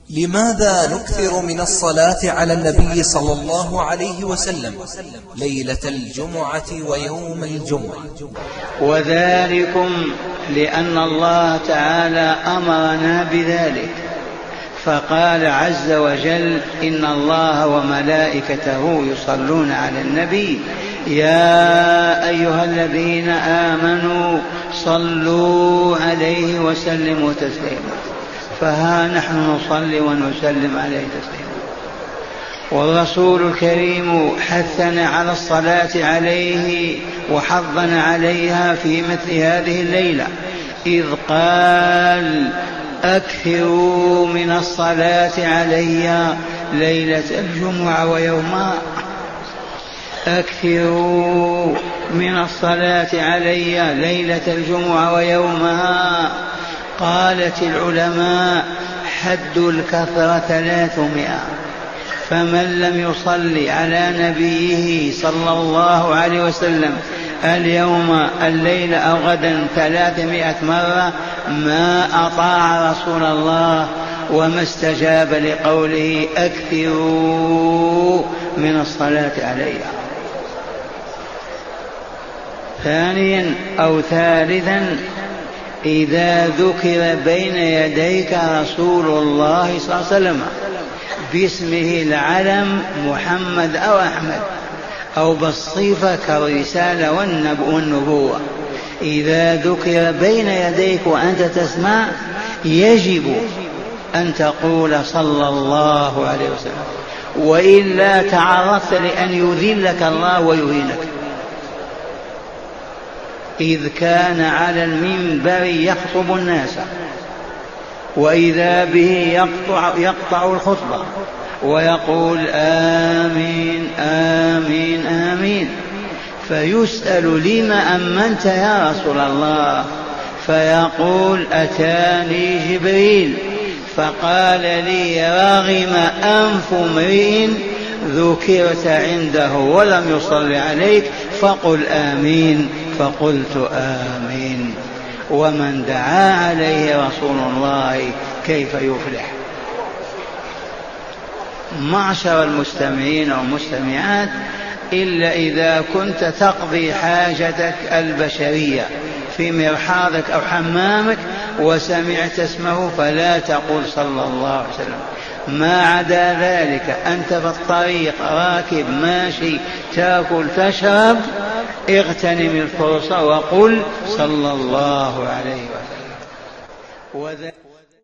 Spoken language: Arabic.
لماذا نكثر من الصلاة على النبي صلى الله عليه وسلم ليلة الجمعة ويوم الجمعة؟ وذلكم لأن الله تعالى أمرنا بذلك، فقال عز وجل: إن الله وملائكته يصلون على النبي يا أيها الذين آمنوا صلوا عليه وسلموا تسليما. فها نحن نصلي ونسلم عليه تسليما. والرسول الكريم حثنا على الصلاة عليه وحضنا عليها في مثل هذه الليلة، إذ قال: أكثروا من الصلاة علي ليلة الجمعة ويومها. أكثروا من الصلاة علي ليلة الجمعة ويومها. قالت العلماء: حد الكثرة 300، فمن لم يصلي على نبيه صلى الله عليه وسلم اليوم الليلة أو غدا 300 مرة ما أطاع رسول الله وما استجاب لقوله: أكثروا من الصلاة علي. ثانيا أو ثالثا، إذا ذكر بين يديك رسول الله صلى الله عليه وسلم باسمه العلم محمد أو أحمد، أو بالصفة كالرسالة والنبوة، إذا ذكر بين يديك وأنت تسمع يجب أن تقول صلى الله عليه وسلم، وإلا تعرضت لأن يذلك الله ويهينك. إذ كان على المنبر يخطب الناس وإذا به يقطع الخطبة ويقول: آمين آمين آمين. فيسأل: لم أمنت يا رسول الله؟ فيقول: أتاني جبريل فقال لي: رغم أنف امرئ ذكرت عنده ولم يصل عليك فقل آمين. فقلت آمين. ومن دعا عليه رسول الله كيف يفلح؟ معشر المستمعين والمستمعات، إلا إذا كنت تقضي حاجتك البشرية في مرحاضك أو حمامك وسمعت اسمه فلا تقول صلى الله عليه وسلم. ما عدا ذلك أنت في الطريق راكب ماشي تأكل تشرب، اغتنم الفرصة وقل صلى الله عليه وسلم.